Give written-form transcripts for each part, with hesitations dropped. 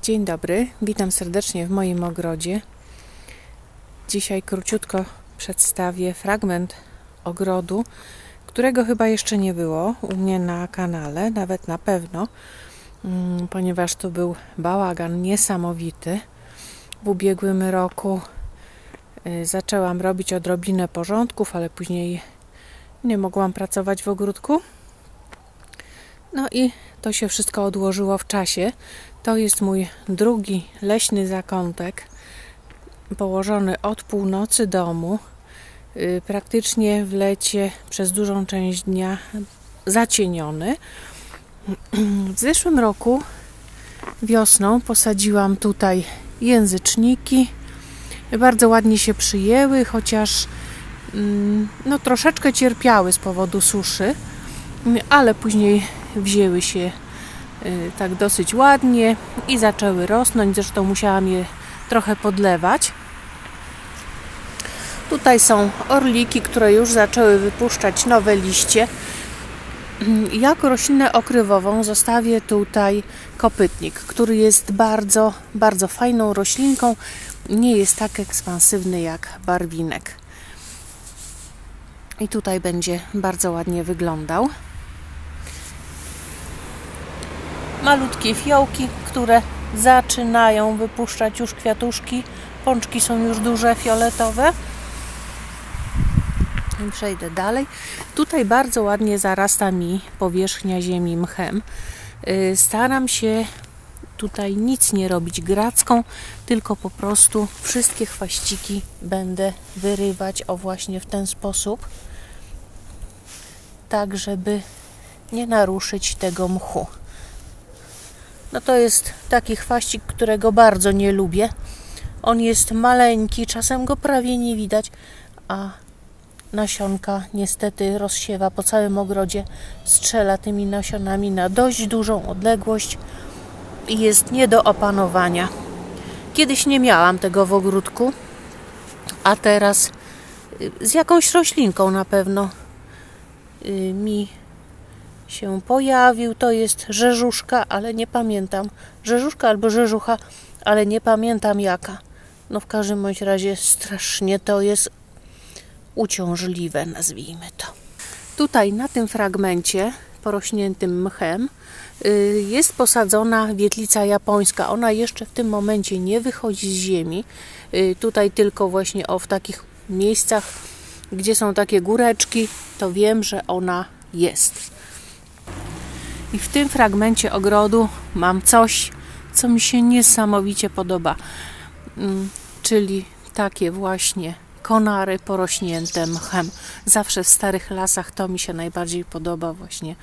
Dzień dobry, witam serdecznie w moim ogrodzie. Dzisiaj króciutko przedstawię fragment ogrodu, którego chyba jeszcze nie było u mnie na kanale, nawet na pewno, ponieważ tu był bałagan niesamowity. W ubiegłym roku zaczęłam robić odrobinę porządków, ale później nie mogłam pracować w ogródku. No i to się wszystko odłożyło w czasie. To jest mój drugi leśny zakątek, położony od północy domu, praktycznie w lecie przez dużą część dnia zacieniony. W zeszłym roku wiosną posadziłam tutaj języczniki. Bardzo ładnie się przyjęły, chociaż no, troszeczkę cierpiały z powodu suszy, ale później wzięły się tak dosyć ładnie i zaczęły rosnąć. Zresztą musiałam je trochę podlewać. Tutaj są orliki, które już zaczęły wypuszczać nowe liście. Jako roślinę okrywową zostawię tutaj kopytnik, który jest bardzo, bardzo fajną roślinką. Nie jest tak ekspansywny jak barwinek. I tutaj będzie bardzo ładnie wyglądał. Malutkie fiołki, które zaczynają wypuszczać już kwiatuszki. Pączki są już duże, fioletowe. I przejdę dalej. Tutaj bardzo ładnie zarasta mi powierzchnia ziemi mchem. Staram się tutaj nic nie robić gracką, tylko po prostu wszystkie chwaściki będę wyrywać właśnie w ten sposób, tak żeby nie naruszyć tego mchu. No to jest taki chwaścik, którego bardzo nie lubię. On jest maleńki, czasem go prawie nie widać, a nasionka niestety rozsiewa po całym ogrodzie, strzela tymi nasionami na dość dużą odległość i jest nie do opanowania. Kiedyś nie miałam tego w ogródku, a teraz z jakąś roślinką na pewno mi się pojawił. To jest rzeżuszka, ale nie pamiętam. Rzeżuszka albo rzeżucha, ale nie pamiętam jaka. No w każdym bądź razie strasznie to jest uciążliwe, nazwijmy to. Tutaj na tym fragmencie porośniętym mchem jest posadzona wietlica japońska. Ona jeszcze w tym momencie nie wychodzi z ziemi. Tutaj tylko właśnie w takich miejscach, gdzie są takie góreczki, to wiem, że ona jest. I w tym fragmencie ogrodu mam coś, co mi się niesamowicie podoba. Czyli takie właśnie konary porośnięte mchem. Zawsze w starych lasach to mi się najbardziej podoba, właśnie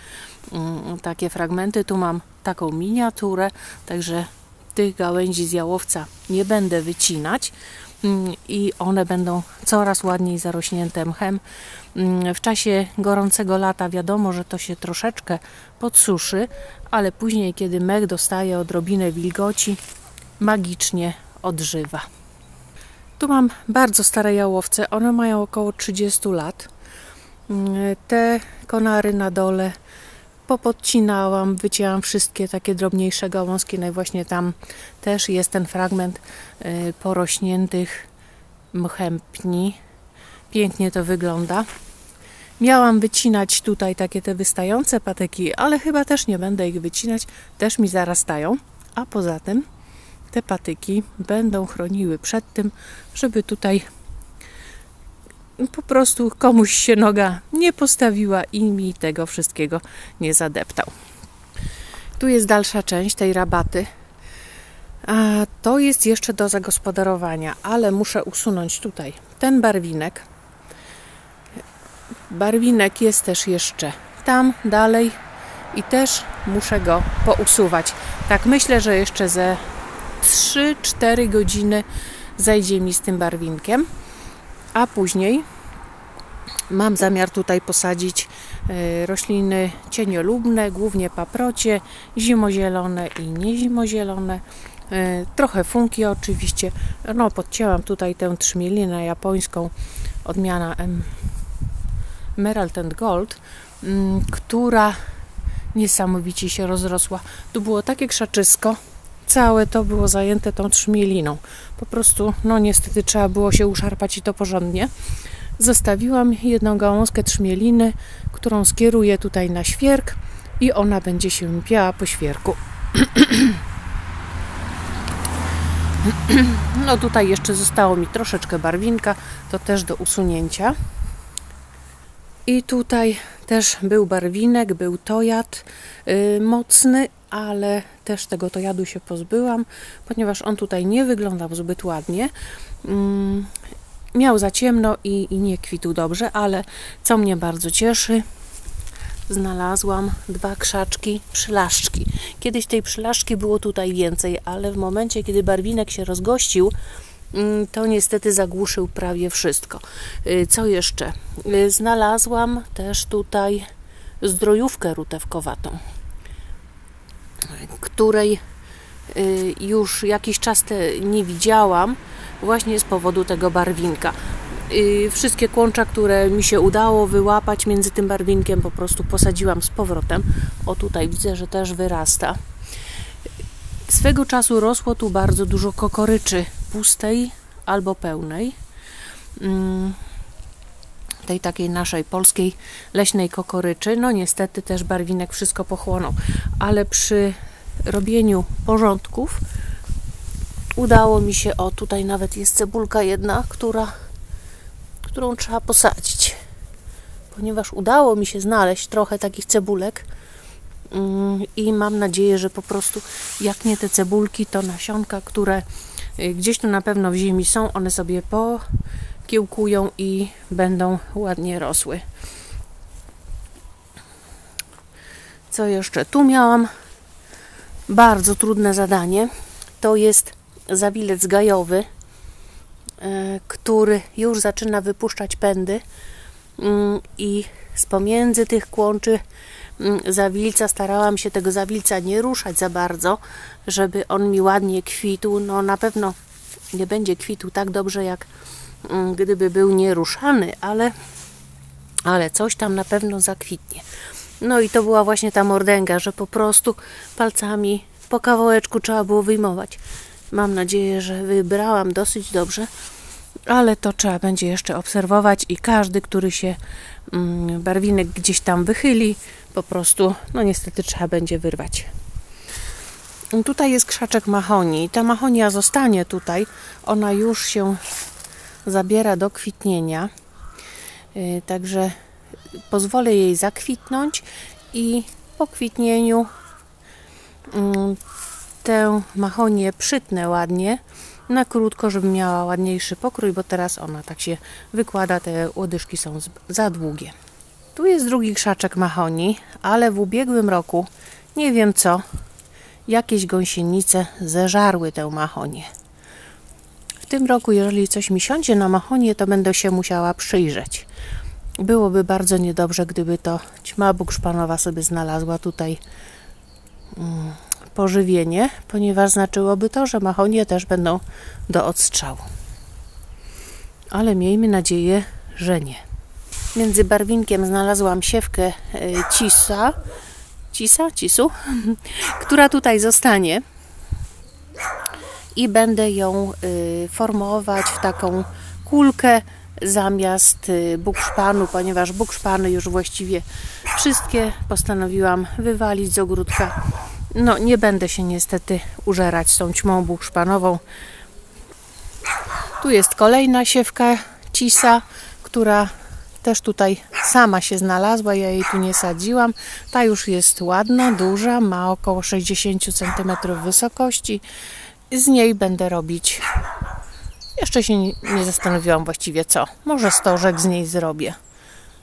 takie fragmenty. Tu mam taką miniaturę, także tych gałęzi z jałowca nie będę wycinać i one będą coraz ładniej zarośnięte mchem. W czasie gorącego lata wiadomo, że to się troszeczkę podsuszy, ale później, kiedy mech dostaje odrobinę wilgoci, magicznie odżywa. Tu mam bardzo stare jałowce, one mają około 30 lat. Te konary na dole popodcinałam, wycięłam wszystkie takie drobniejsze gałązki, no i właśnie tam też jest ten fragment porośniętych mchem pni. Pięknie to wygląda. Miałam wycinać tutaj takie te wystające patyki, ale chyba też nie będę ich wycinać, też mi zarastają, a poza tym te patyki będą chroniły przed tym, żeby tutaj po prostu komuś się noga nie postawiła i mi tego wszystkiego nie zadeptał. Tu jest dalsza część tej rabaty. A to jest jeszcze do zagospodarowania, ale muszę usunąć tutaj ten barwinek. Barwinek jest też jeszcze tam dalej i też muszę go pousuwać. Tak myślę, że jeszcze ze 3-4 godziny zejdzie mi z tym barwinkiem, a później mam zamiar tutaj posadzić rośliny cieniolubne, głównie paprocie, zimozielone i niezimozielone, trochę funki oczywiście. No, podcięłam tutaj tę trzmielinę japońską, odmiana Emerald and Gold, która niesamowicie się rozrosła. Tu było takie krzaczysko, całe to było zajęte tą trzmieliną. Po prostu, no niestety trzeba było się uszarpać i to porządnie. Zostawiłam jedną gałązkę trzmieliny, którą skieruję tutaj na świerk i ona będzie się piała po świerku. No tutaj jeszcze zostało mi troszeczkę barwinka, to też do usunięcia. I tutaj też był barwinek, był tojad mocny, ale też tego tojadu się pozbyłam, ponieważ on tutaj nie wyglądał zbyt ładnie. Miał za ciemno i nie kwitł dobrze, ale co mnie bardzo cieszy, znalazłam 2 krzaczki przylaszczki. Kiedyś tej przylaszczki było tutaj więcej, ale w momencie, kiedy barwinek się rozgościł, to niestety zagłuszył prawie wszystko. Co jeszcze? Znalazłam też tutaj zdrojówkę rutewkowatą, której już jakiś czas nie widziałam właśnie z powodu tego barwinka. Wszystkie kłącza, które mi się udało wyłapać między tym barwinkiem, po prostu posadziłam z powrotem. O, tutaj widzę, że też wyrasta. Swego czasu rosło tu bardzo dużo kokoryczy pustej albo pełnej. Tej takiej naszej polskiej leśnej kokoryczy. No niestety też barwinek wszystko pochłonął, ale przy robieniu porządków udało mi się, o tutaj nawet jest cebulka jedna, którą trzeba posadzić, ponieważ udało mi się znaleźć trochę takich cebulek i mam nadzieję, że po prostu jak nie te cebulki, to nasionka, które gdzieś tu na pewno w ziemi są, one sobie pokiełkują i będą ładnie rosły. Co jeszcze? Tu miałam bardzo trudne zadanie. To jest zawilec gajowy, który już zaczyna wypuszczać pędy i z pomiędzy tych kłączy zawilca starałam się tego zawilca nie ruszać za bardzo, żeby on mi ładnie kwitł. No na pewno nie będzie kwitł tak dobrze, jak gdyby był nieruszany, ale coś tam na pewno zakwitnie. No i to była właśnie ta mordęga, że po prostu palcami po kawałeczku trzeba było wyjmować. Mam nadzieję, że wybrałam dosyć dobrze, ale to trzeba będzie jeszcze obserwować i każdy, który się barwinek gdzieś tam wychyli, po prostu, no niestety trzeba będzie wyrwać. Tutaj jest krzaczek mahonii. Ta mahonia zostanie tutaj. Ona już się zabiera do kwitnienia. Także pozwolę jej zakwitnąć i po kwitnieniu tę mahonię przytnę ładnie na krótko, żeby miała ładniejszy pokrój, bo teraz ona tak się wykłada, te łodyżki są za długie. Tu jest drugi krzaczek mahonii, ale w ubiegłym roku, nie wiem co, jakieś gąsienice zeżarły tę mahonię. W tym roku, jeżeli coś mi siądzie na mahonię, to będę się musiała przyjrzeć. Byłoby bardzo niedobrze, gdyby to ćma bukszpanowa sobie znalazła tutaj pożywienie, ponieważ znaczyłoby to, że mahonie też będą do odstrzału. Ale miejmy nadzieję, że nie. Między barwinkiem znalazłam siewkę cisu, która tutaj zostanie i będę ją formować w taką kulkę zamiast bukszpanu, ponieważ bukszpany już właściwie wszystkie postanowiłam wywalić z ogródka. No nie będę się niestety użerać z tą ćmą bukszpanową. Tu jest kolejna siewka cisa, która też tutaj sama się znalazła, ja jej tu nie sadziłam. Ta już jest ładna, duża, ma około 60 cm wysokości. Z niej będę robić, jeszcze się nie zastanowiłam właściwie co, może stożek z niej zrobię.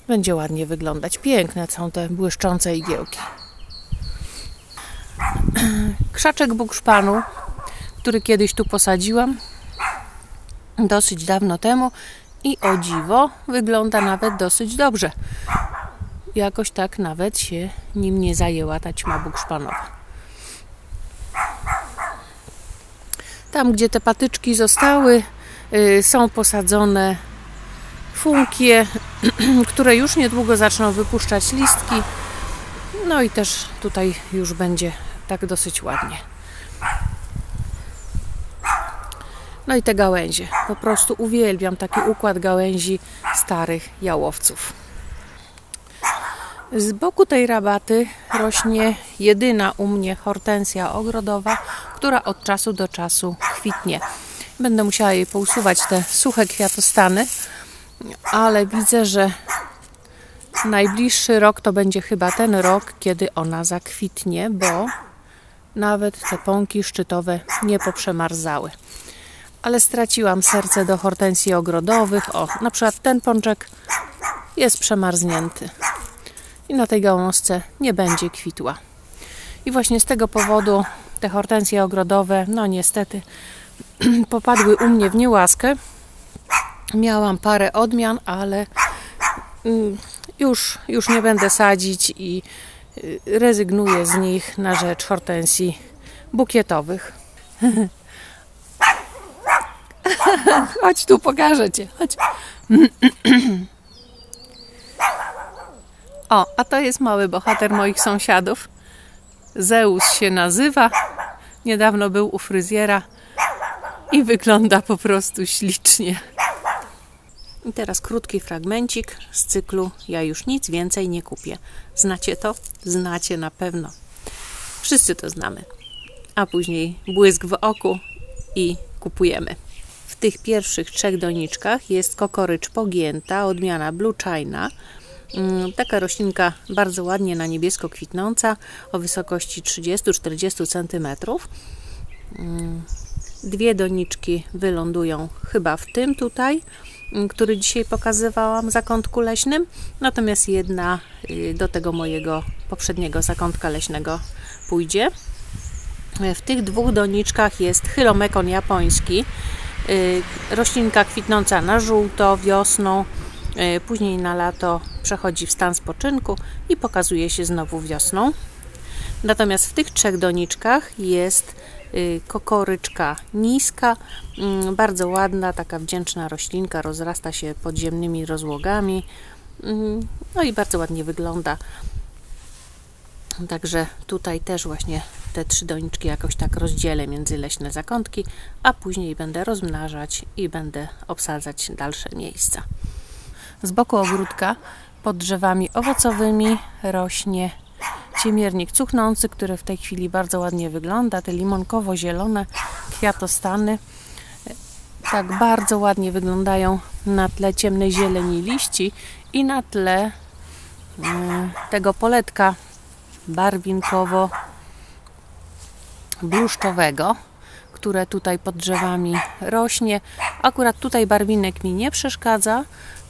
Będzie ładnie wyglądać. Piękne są te błyszczące igiełki. Krzaczek bukszpanu, który kiedyś tu posadziłam dosyć dawno temu i o dziwo wygląda nawet dosyć dobrze. Jakoś tak nawet się nim nie zajęła ta ćma bukszpanowa. Tam, gdzie te patyczki zostały, są posadzone funkie, które już niedługo zaczną wypuszczać listki. No i też tutaj już będzie tak dosyć ładnie. No i te gałęzie. Po prostu uwielbiam taki układ gałęzi starych jałowców. Z boku tej rabaty rośnie jedyna u mnie hortensja ogrodowa, która od czasu do czasu kwitnie. Będę musiała jej pousuwać te suche kwiatostany, ale widzę, że najbliższy rok to będzie chyba ten rok, kiedy ona zakwitnie, bo nawet te pąki szczytowe nie poprzemarzały. Ale straciłam serce do hortensji ogrodowych. O, na przykład ten pączek jest przemarznięty i na tej gałązce nie będzie kwitła. I właśnie z tego powodu te hortensje ogrodowe, no niestety, popadły u mnie w niełaskę. Miałam parę odmian, ale już nie będę sadzić i rezygnuję z nich na rzecz hortensji bukietowych. Chodź tu, pokażę Cię. Chodź. O, a to jest mały bohater moich sąsiadów. Zeus się nazywa. Niedawno był u fryzjera i wygląda po prostu ślicznie. I teraz krótki fragmencik z cyklu Ja już nic więcej nie kupię. Znacie to? Znacie na pewno. Wszyscy to znamy. A później błysk w oku i kupujemy. W tych pierwszych 3 doniczkach jest kokorycz pogięta, odmiana Blue China. Taka roślinka bardzo ładnie na niebiesko kwitnąca, o wysokości 30-40 cm. 2 doniczki wylądują chyba w tym tutaj, który dzisiaj pokazywałam, zakątku leśnym, natomiast jedna do tego mojego poprzedniego zakątka leśnego pójdzie. W tych 2 doniczkach jest Chylomekon japoński, roślinka kwitnąca na żółto wiosną, później na lato przechodzi w stan spoczynku i pokazuje się znowu wiosną. Natomiast w tych 3 doniczkach jest kokoryczka niska, bardzo ładna, taka wdzięczna roślinka, rozrasta się podziemnymi rozłogami, no i bardzo ładnie wygląda. Także tutaj też właśnie te 3 doniczki jakoś tak rozdzielę między leśne zakątki, a później będę rozmnażać i będę obsadzać dalsze miejsca. Z boku ogródka pod drzewami owocowymi rośnie ciemiernik cuchnący, który w tej chwili bardzo ładnie wygląda. Te limonkowo-zielone kwiatostany tak bardzo ładnie wyglądają na tle ciemnej zieleni liści i na tle tego poletka barwinkowo-bluszczowego, które tutaj pod drzewami rośnie. Akurat tutaj barwinek mi nie przeszkadza,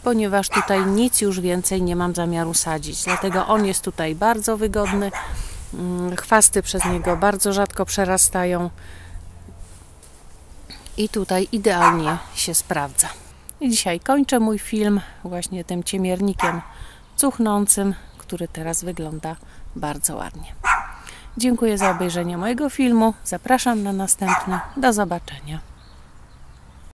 ponieważ tutaj nic już więcej nie mam zamiaru sadzić. Dlatego on jest tutaj bardzo wygodny. Chwasty przez niego bardzo rzadko przerastają. I tutaj idealnie się sprawdza. I dzisiaj kończę mój film właśnie tym ciemiernikiem cuchnącym, który teraz wygląda bardzo ładnie. Dziękuję za obejrzenie mojego filmu. Zapraszam na następny. Do zobaczenia.